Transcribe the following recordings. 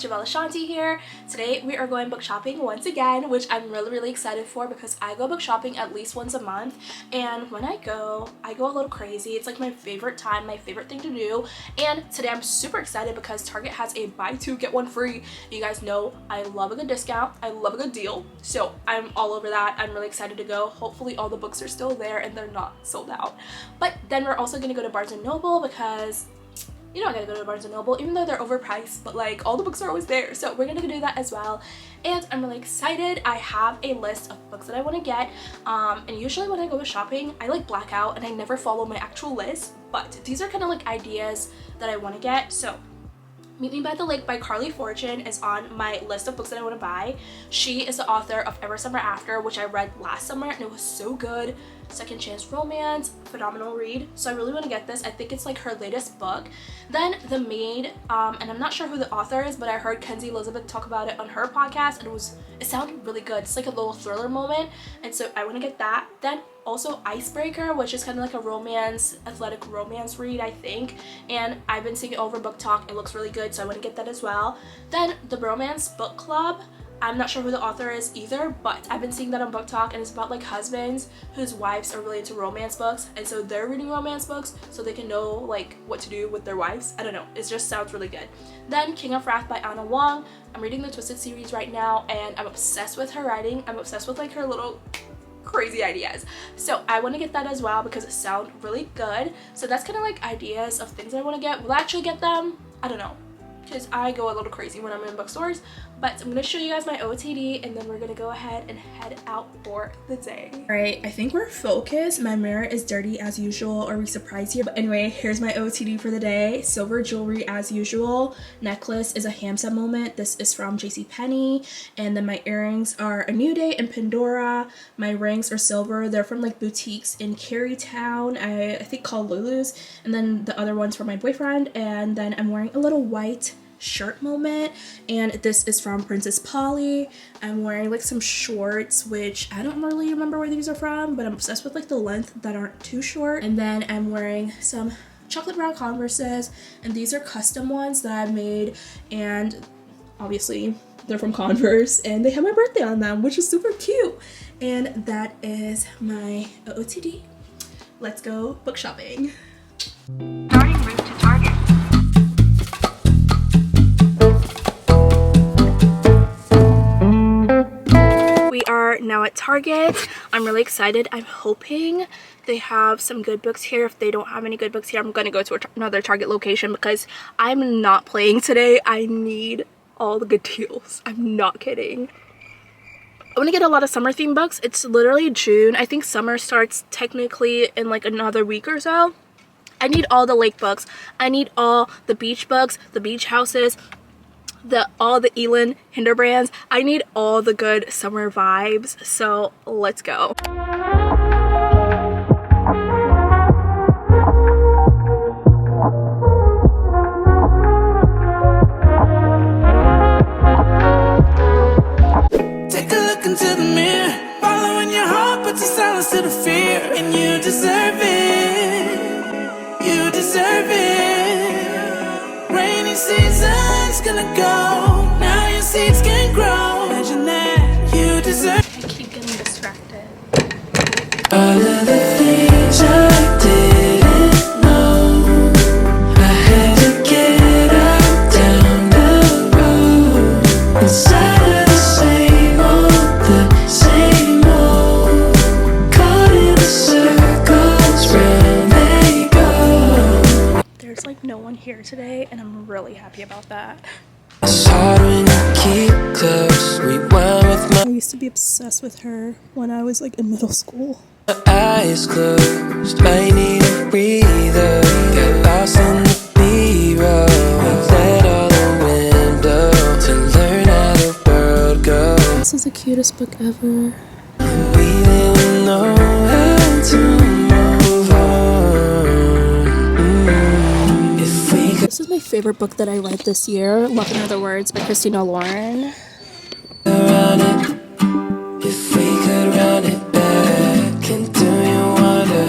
Javell Ashanti here. Today we are going book shopping once again, which I'm really excited for because I go book shopping at least once a month, and when I go a little crazy. It's like my favorite time, my favorite thing to do. And today I'm super excited because Target has a buy two get one free. You guys know I love a good discount, I love a good deal, so I'm all over that. I'm really excited to go. Hopefully all the books are still there and they're not sold out. But then we're also gonna go to Barnes & Noble because you know I gotta go to Barnes & Noble even though they're overpriced, but like all the books are always there, so we're gonna do that as well. And I'm really excited. I have a list of books that I want to get, and usually when I go shopping I like black out and I never follow my actual list, but these are kind of like ideas that I want to get. So Meet Me by the Lake by Carly Fortune is on my list of books that I want to buy. She is the author of Ever Summer After, which I read last summer and it was so good. Second Chance Romance, phenomenal read, so I really want to get this. I think it's like her latest book. Then The Maid, and I'm not sure who the author is, but I heard Kenzie Elizabeth talk about it on her podcast and it sounded really good. It's like a little thriller moment, and so I want to get that. Then also Icebreaker, which is kind of like a romance, athletic romance read, I think, and I've been seeing it over Booktok. It looks really good, so I want to get that as well. Then The Romance Book Club, I'm not sure who the author is either, but I've been seeing that on Booktok, and it's about like husbands whose wives are really into romance books, and so they're reading romance books so they can know like what to do with their wives. I don't know, it just sounds really good. Then King of Wrath by Anna Wong. I'm reading the Twisted series right now and I'm obsessed with her writing. I'm obsessed with like her little crazy ideas, so I want to get that as well because it sounds really good. So that's kind of like ideas of things I want to get. Will I actually get them? I don't know, because I go a little crazy when I'm in bookstores. But I'm going to show you guys my OOTD and then we're going to go ahead and head out for the day. Alright, I think we're focused. My mirror is dirty as usual. Are we surprised here? But anyway, here's my OOTD for the day. Silver jewelry as usual. Necklace is a Hamsa Moment. This is from JCPenney. And then my earrings are A New Day and Pandora. My rings are silver. They're from like boutiques in Carytown, I think called Lulu's. And then the other one's for my boyfriend. And then I'm wearing a little white shirt moment, and this is from Princess Polly. I'm wearing like some shorts, which I don't really remember where these are from, but I'm obsessed with like the length that aren't too short. And then I'm wearing some chocolate brown Converses, and these are custom ones that I made, and obviously they're from Converse and they have my birthday on them, which is super cute. And that is my OOTD. Let's go book shopping. Starting route to Target. We are now at Target. I'm really excited. I'm hoping they have some good books here. If they don't have any good books here, I'm gonna go to another Target location because I'm not playing today. I need all the good deals. I'm not kidding. I want to get a lot of summer themed books. It's literally June. I think summer starts technically in like another week or so. I need all the lake books. I need all the beach books, the beach houses, all the Elin Hinderbrands. I need all the good summer vibes, so let's go. Take a look into the mirror, following your heart, put your silence to the fear, and you deserve it. You deserve it. Rainy season's gonna go. Now your seeds can grow. Imagine that. You deserve. I keep getting distracted. All of the things I didn't know, I had to get up down the road. Inside of the same old, caught in the circles round they go. There's like no one here today and I'm really happy about that. It's hard when you keep close. Rewind with my I used to be obsessed with her when I was like in middle school. eyes closed. I need a breather. Got lost in the B-roll. Let all the window to learn how the world goes. This is the cutest book ever. We didn't know how to move on. If we could This is my favorite book that I read this year, Love in Other Words by Christina Lauren. run it, if we could run it back, and do you wonder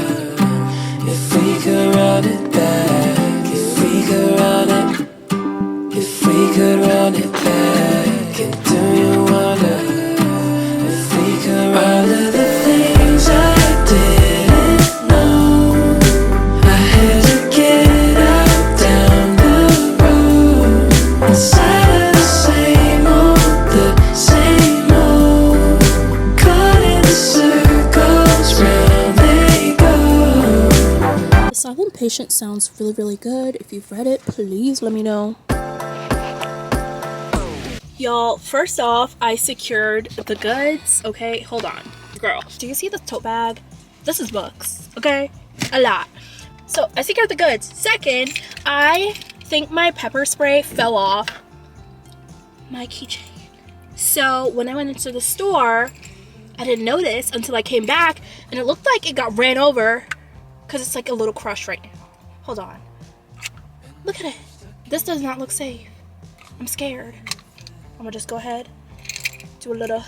if we could run it back, if we could run it, if we could run it back. Patient sounds really, really good. If you've read it, please let me know. Y'all, first off, I secured the goods. Okay, hold on. Girl, do you see the tote bag? This is books, okay? A lot. So I secured the goods. Second, I think my pepper spray fell off my keychain. So when I went into the store, I didn't notice until I came back, and it looked like it got ran over because it's like a little crush right now. Hold on. Look at it. This does not look safe. I'm scared. I'm gonna just go ahead, do a little.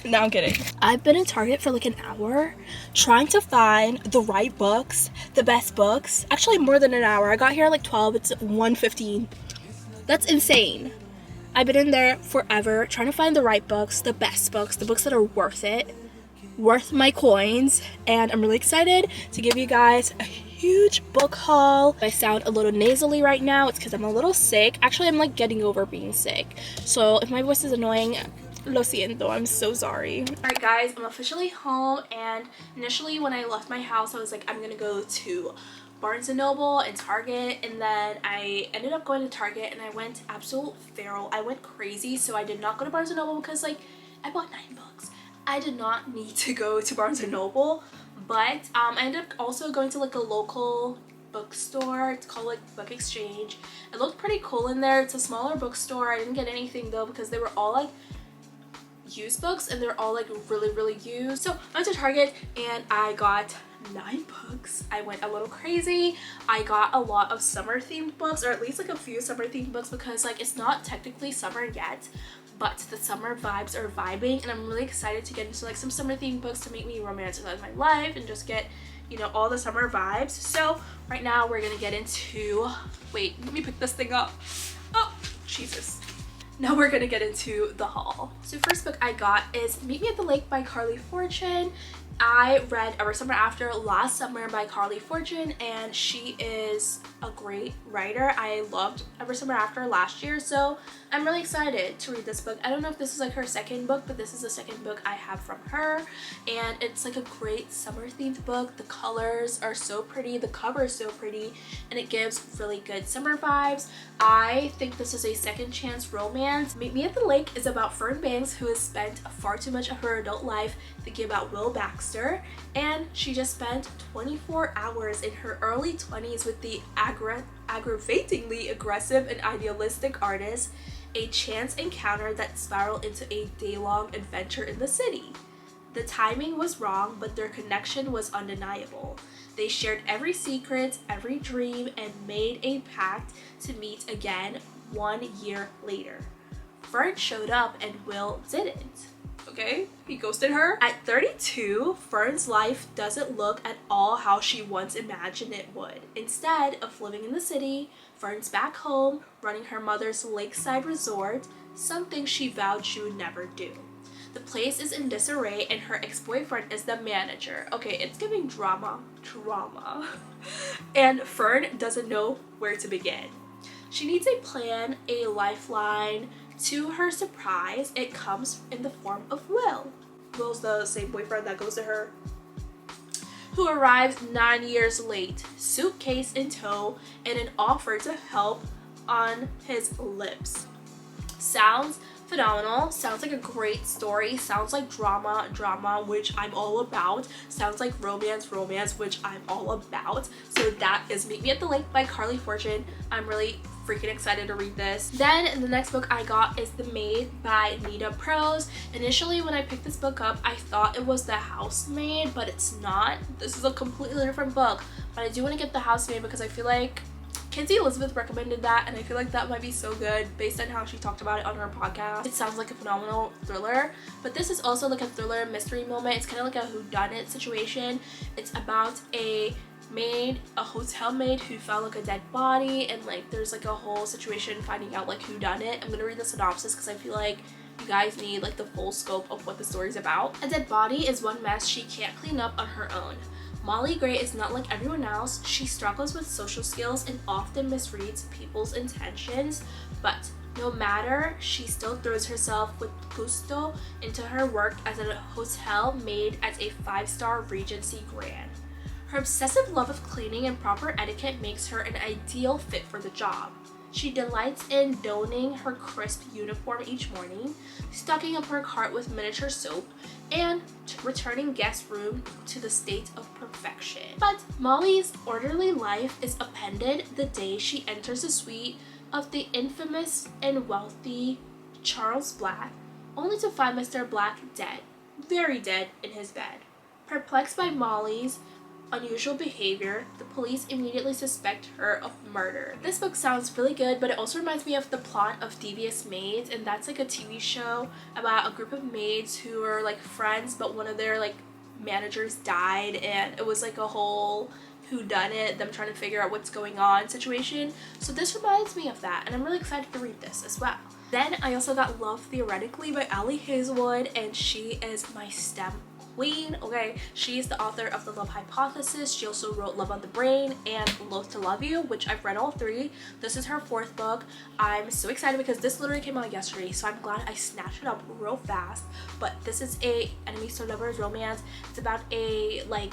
No, I'm kidding. I've been in Target for like an hour trying to find the right books, the best books. Actually, more than an hour. I got here at like 12. It's 1:15. That's insane. I've been in there forever trying to find the right books, the best books, the books that are worth it, worth my coins, and I'm really excited to give you guys a huge book haul. If I sound a little nasally right now, it's because I'm a little sick. Actually, I'm like getting over being sick. So if my voice is annoying, lo siento, I'm so sorry. Alright guys, I'm officially home, and initially when I left my house, I was like, I'm gonna go to Barnes & Noble and Target, and then I ended up going to Target and I went absolute feral. I went crazy, so I did not go to Barnes & Noble because like I bought 9 books. I did not need to go to Barnes & Noble, but I ended up also going to like a local bookstore. It's called like Book Exchange. It looked pretty cool in there. It's a smaller bookstore. I didn't get anything though because they were all like used books and they're all like really used. So I went to Target and I got 9 books. I went a little crazy. I got a lot of summer themed books, or at least like a few summer themed books, because like it's not technically summer yet, but the summer vibes are vibing, and I'm really excited to get into like some summer themed books to make me romanticize my life and just get, you know, all the summer vibes. So right now we're gonna get into, wait, let me pick this thing up. Oh, Jesus. Now we're gonna get into the haul. So first book I got is Meet Me at the Lake by Carly Fortune. I read Ever Summer After last summer by Carly Fortune, and she is a great writer. I loved Ever Summer After last year, so I'm really excited to read this book. I don't know if this is like her second book, but this is the second book I have from her, and it's like a great summer themed book. The colors are so pretty, the cover is so pretty, and it gives really good summer vibes. I think this is a second chance romance. Meet Me at the Lake is about Fern Banks, who has spent far too much of her adult life thinking about Will Baxter, and she just spent 24 hours in her early 20s with the aggravatingly aggressive and idealistic artist, a chance encounter that spiraled into a day-long adventure in the city. The timing was wrong, but their connection was undeniable. They shared every secret, every dream, and made a pact to meet again 1 year later. Fern showed up and Will didn't. Okay, he ghosted her. At 32, Fern's life doesn't look at all how she once imagined it would. Instead of living in the city, Fern's back home, running her mother's lakeside resort, something she vowed she would never do. The place is in disarray and her ex-boyfriend is the manager. Okay, it's giving drama. And Fern doesn't know where to begin. She needs a plan, a lifeline. To her surprise, it comes in the form of Will. Will's the same boyfriend that goes to her, who arrives 9 years late, suitcase in tow, and an offer to help on his lips. Sounds phenomenal. Sounds like a great story. Sounds like drama, which I'm all about. Sounds like romance, which I'm all about. So that is Meet Me at the Lake by Carly Fortune. I'm really freaking excited to read this. Then the next book I got is The Maid by Nita Prose. Initially when I picked this book up, I thought it was The Housemaid, but it's not. This is a completely different book, but I do want to get The Housemaid because I feel like Kinsey Elizabeth recommended that, and I feel like that might be so good based on how she talked about it on her podcast. It sounds like a phenomenal thriller, but this is also like a thriller mystery moment. It's kind of like a whodunit situation. It's about a hotel maid who found like a dead body, and like there's like a whole situation finding out like who done it. I'm gonna read the synopsis because I feel like you guys need like the full scope of what the story's about. A dead body is one mess she can't clean up on her own. Molly Gray is not like everyone else. She struggles with social skills and often misreads people's intentions, but no matter, she still throws herself with gusto into her work as a hotel maid at a 5-star Regency Grand. Her obsessive love of cleaning and proper etiquette makes her an ideal fit for the job. She delights in donning her crisp uniform each morning, stocking up her cart with miniature soap, and returning guest room to the state of perfection. But Molly's orderly life is upended the day she enters the suite of the infamous and wealthy Charles Black, only to find Mr. Black dead, very dead in his bed. Perplexed by Molly's unusual behavior, the police immediately suspect her of murder. This book sounds really good, but it also reminds me of the plot of Devious Maids, and that's like a TV show about a group of maids who are like friends, but one of their like managers died, and it was like a whole whodunit, them trying to figure out what's going on situation. So this reminds me of that, and I'm really excited to read this as well. Then I also got Love Theoretically by Ali Hazelwood, and she is my STEM queen. Okay, she's the author of The Love Hypothesis. She also wrote Love on the Brain and Loath to Love You, which I've read all three. This is her fourth book. I'm so excited because this literally came out yesterday, so I'm glad I snatched it up real fast. But this is a enemies to lovers romance. It's about a like,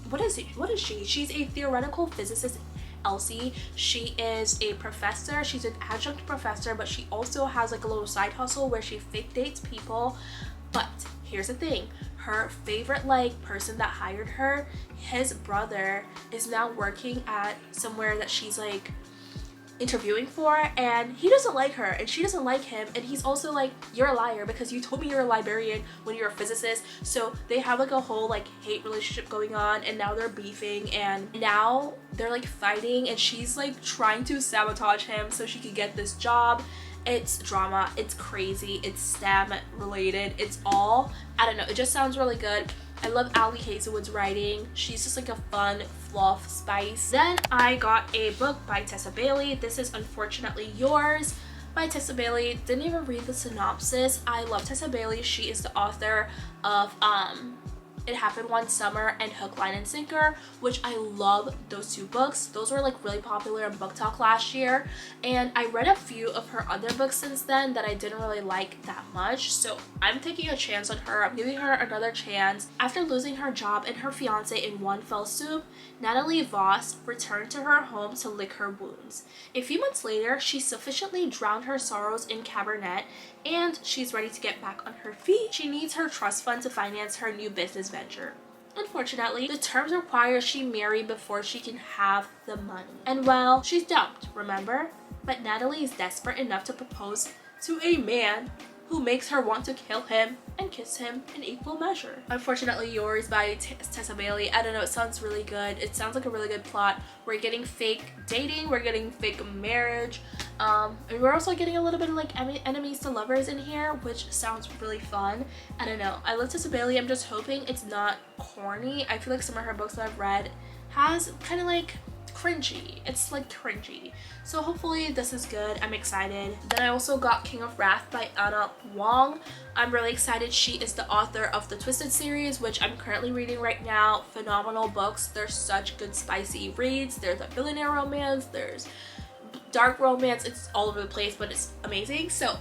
what is she? She's a theoretical physicist, Elsie. She is a professor. She's an adjunct professor, but she also has like a little side hustle where she fake dates people. But here's the thing, her favorite like person that hired her, his brother is now working at somewhere that she's like interviewing for, and he doesn't like her and she doesn't like him, and he's also like, you're a liar because you told me you're a librarian when you're a physicist. So they have like a whole like hate relationship going on, and now they're beefing, and now they're like fighting, and she's like trying to sabotage him so she could get this job. It's drama, it's crazy, it's STEM related, it's all, I don't know, it just sounds really good. I love Ali Hazelwood's writing. She's just like a fun fluff spice. Then I got a book by Tessa Bailey. This is Unfortunately Yours by Tessa Bailey. Didn't even read the synopsis. I love Tessa Bailey. She is the author of It Happened One Summer and Hook, Line, and Sinker, which I love those two books. Those were like really popular on Booktok last year, and I read a few of her other books since then that I didn't really like that much, so I'm taking a chance on her. I'm giving her another chance. After losing her job and her fiance in one fell swoop, Natalie Voss returned to her home to lick her wounds. A few months later, she sufficiently drowned her sorrows in Cabernet, and she's ready to get back on her feet. She needs her trust fund to finance her new business venture. Unfortunately, the terms require she marry before she can have the money. And well, she's dumped, remember? But Natalie is desperate enough to propose to a man who makes her want to kill him and kiss him in equal measure. Unfortunately Yours by Tessa Bailey. I don't know, it sounds really good. It sounds like a really good plot. We're getting fake dating, we're getting fake marriage, and we're also getting a little bit of like enemies to lovers in here, which sounds really fun. I don't know, I love Tessa Bailey. I'm just hoping it's not corny. I feel like some of her books that I've read has kind of like cringy. It's like cringy. So hopefully this is good. I'm excited. Then I also got King of Wrath by Anna Wong. I'm really excited. She is the author of the Twisted series, which I'm currently reading right now. Phenomenal books. They're such good spicy reads. There's a billionaire romance, there's dark romance. It's all over the place, but it's amazing. So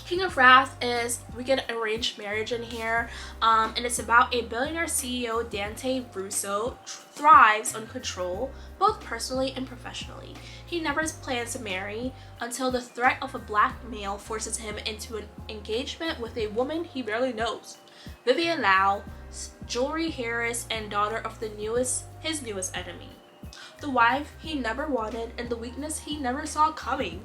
King of Wrath is, we get an arranged marriage in here, and it's about a billionaire CEO, Dante Russo, thrives on control, both personally and professionally. He never plans to marry until the threat of a black male forces him into an engagement with a woman he barely knows. Vivian Lau, jewelry heiress and daughter of his newest enemy. The wife he never wanted and the weakness he never saw coming.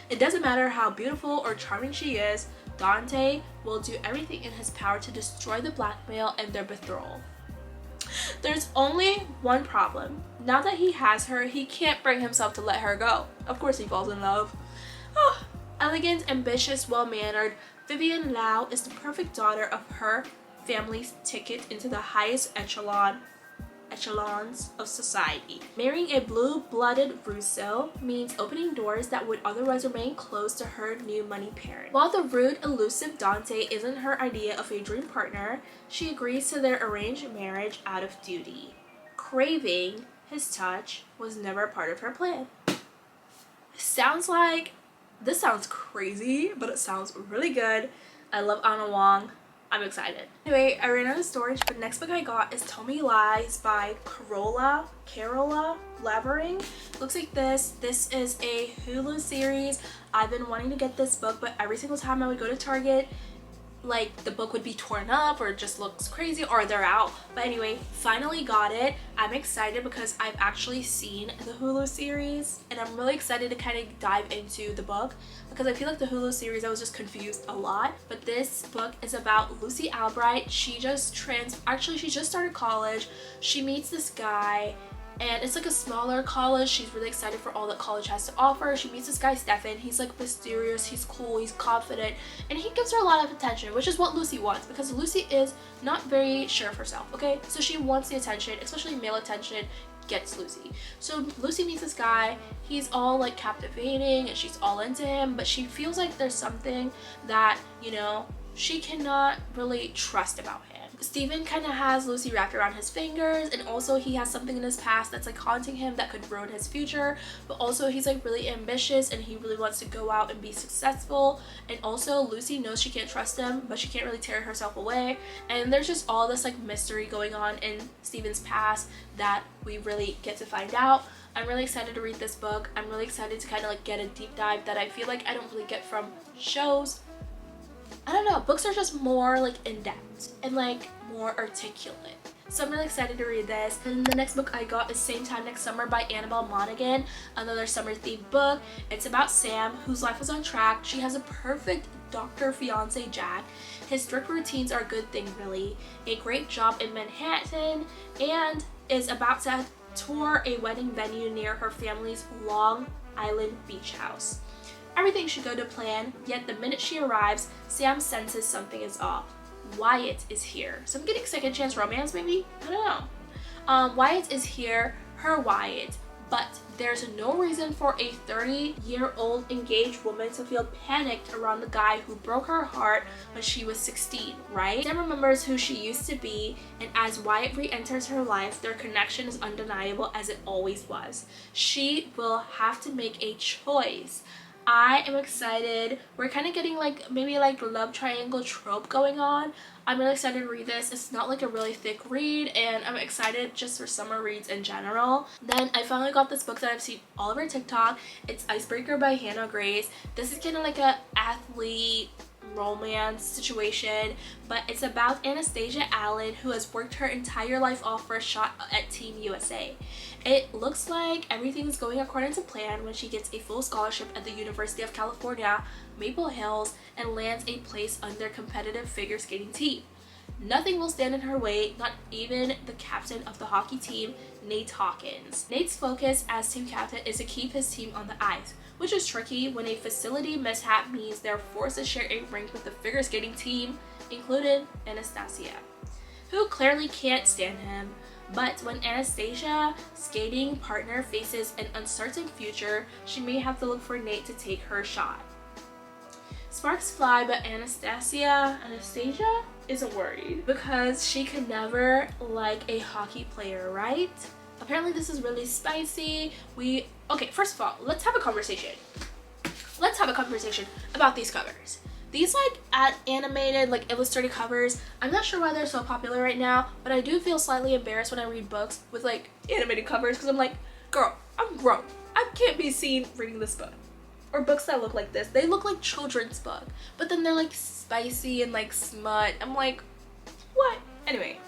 It doesn't matter how beautiful or charming she is, Dante will do everything in his power to destroy the blackmail and their betrothal. There's only one problem. Now that he has her, he can't bring himself to let her go. Of course he falls in love. Oh, elegant, ambitious, well-mannered, Vivian Lau is the perfect daughter of her family's ticket into the highest echelons of society. Marrying a blue-blooded Russo means opening doors that would otherwise remain closed to her new money parent. While the rude, elusive Dante isn't her idea of a dream partner, she agrees to their arranged marriage out of duty. Craving his touch was never part of her plan. This sounds crazy, but it sounds really good. I love Anna Wong. I'm excited. Anyway, I ran out of storage, but next book I got is Tell Me Lies by Carola Levering. Looks like this. This is a Hulu series. I've been wanting to get this book, but every single time I would go to Target, like the book would be torn up or it just looks crazy or they're out. But anyway, finally got it. I'm excited because I've actually seen the Hulu series and I'm really excited to kind of dive into the book because I feel like the Hulu series I was just confused a lot. But this book is about Lucy Albright. She just started college. She meets this guy and it's like a smaller college. She's really excited for all that college has to offer. She meets this guy Stefan. He's like mysterious, he's cool, he's confident, and he gives her a lot of attention, which is what Lucy wants because Lucy is not very sure of herself, okay? So she wants the attention, especially male attention gets Lucy. So Lucy meets this guy. He's all like captivating and she's all into him, but she feels like there's something that, you know, she cannot really trust about him. Steven kind of has Lucy wrapped around his fingers, and also he has something in his past that's like haunting him that could ruin his future, but also he's like really ambitious and he really wants to go out and be successful. And also Lucy knows she can't trust him, but she can't really tear herself away, and there's just all this like mystery going on in Steven's past that we really get to find out. I'm really excited to read this book. I'm really excited to kind of like get a deep dive that I feel like I don't really get from shows. I don't know, books are just more like in-depth and like more articulate. So I'm really excited to read this. And the next book I got is Same Time Next Summer by Annabelle Monaghan, another summer themed book. It's about Sam, whose life is on track. She has a perfect doctor fiance, Jack. His strict routines are a good thing, really. A great job in Manhattan, and is about to tour a wedding venue near her family's Long Island beach house. Everything should go to plan, yet the minute she arrives, Sam senses something is off. Wyatt is here. So I'm getting second chance romance maybe? I don't know. Wyatt is here, her Wyatt, but there's no reason for a 30-year-old engaged woman to feel panicked around the guy who broke her heart when she was 16, right? Sam remembers who she used to be, and as Wyatt re-enters her life, their connection is undeniable as it always was. She will have to make a choice. I am excited. We're kind of getting like maybe like love triangle trope going on. I'm really excited to read this. It's not like a really thick read, and I'm excited just for summer reads in general. Then I finally got this book that I've seen all over TikTok. It's Icebreaker by Hannah Grace. This is kind of like a athlete romance situation, but it's about Anastasia Allen, who has worked her entire life off for a shot at Team USA. It looks like everything's going according to plan when she gets a full scholarship at the University of California, Maple Hills, and lands a place on their competitive figure skating team. Nothing will stand in her way, not even the captain of the hockey team, Nate Hawkins. Nate's focus as team captain is to keep his team on the ice, which is tricky when a facility mishap means they're forced to share a rink with the figure skating team, including Anastasia, who clearly can't stand him. But when Anastasia's skating partner faces an uncertain future, she may have to look for Nate to take her shot. Sparks fly, but Anastasia isn't worried because she could never like a hockey player, right? Apparently this is really spicy. Okay, first of all, let's have a conversation. Let's have a conversation about these covers. These like animated, like illustrated covers, I'm not sure why they're so popular right now, but I do feel slightly embarrassed when I read books with like animated covers because I'm like, girl, I'm grown. I can't be seen reading this book. Or books that look like this. They look like children's book, but then they're like spicy and like smut. I'm like, what? Anyway,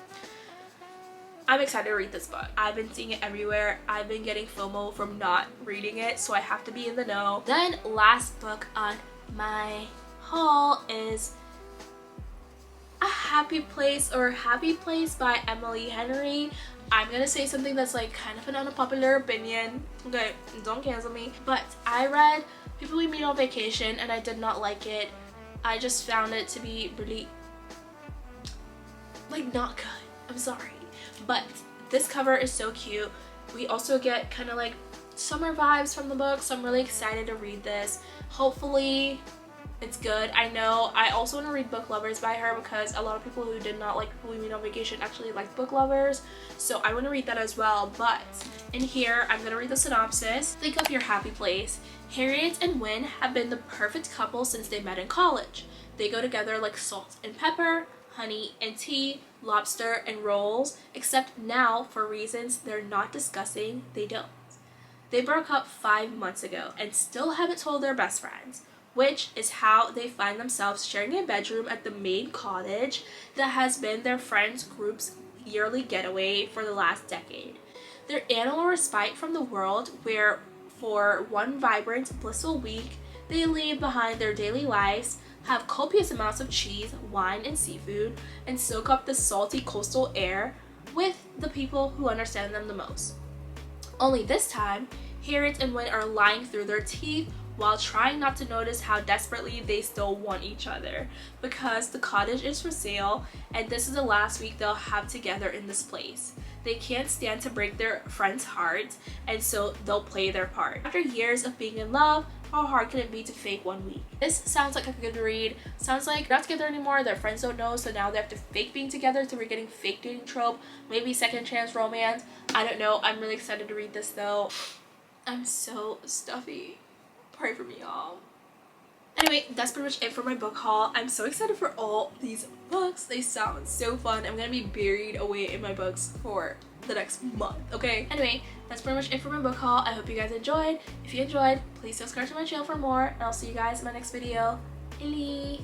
I'm excited to read this book. I've been seeing it everywhere. I've been getting FOMO from not reading it, so I have to be in the know. Then last book on my haul is A Happy Place by Emily Henry. I'm gonna say something that's like kind of an unpopular opinion. Okay, don't cancel me. But I read People We Meet on Vacation and I did not like it. I just found it to be really like not good. I'm sorry. But this cover is so cute. We also get kind of like summer vibes from the book, so I'm really excited to read this. Hopefully it's good. I know I also want to read Book Lovers by her because a lot of people who did not like People We Meet on Vacation actually liked Book Lovers, so I want to read that as well. But in here I'm gonna read the synopsis. Think of your happy place. Harriet and Wynne have been the perfect couple since they met in college. They go together like salt and pepper, honey, and tea, lobster, and rolls, except now, for reasons they're not discussing, they don't. They broke up 5 months ago and still haven't told their best friends, which is how they find themselves sharing a bedroom at the main cottage that has been their friends group's yearly getaway for the last decade. Their annual respite from the world, where for one vibrant, blissful week they leave behind their daily lives, have copious amounts of cheese, wine, and seafood, and soak up the salty coastal air with the people who understand them the most. Only this time, Harriet and Wynne are lying through their teeth while trying not to notice how desperately they still want each other, because the cottage is for sale and this is the last week they'll have together in this place. They can't stand to break their friends' hearts, and so they'll play their part. After years of being in love, how hard can it be to fake 1 week? This sounds like a good read. Sounds like they're not together anymore, their friends don't know, so now they have to fake being together, so we're getting fake dating trope, maybe second chance romance. I don't know. I'm really excited to read this though. I'm so stuffy. Pray for me, y'all. Anyway, that's pretty much it for my book haul. I'm so excited for all these books. They sound so fun. I'm gonna be buried away in my books for the next month, okay? Anyway, that's pretty much it for my book haul. I hope you guys enjoyed. If you enjoyed, please subscribe to my channel for more, and I'll see you guys in my next video. Bye.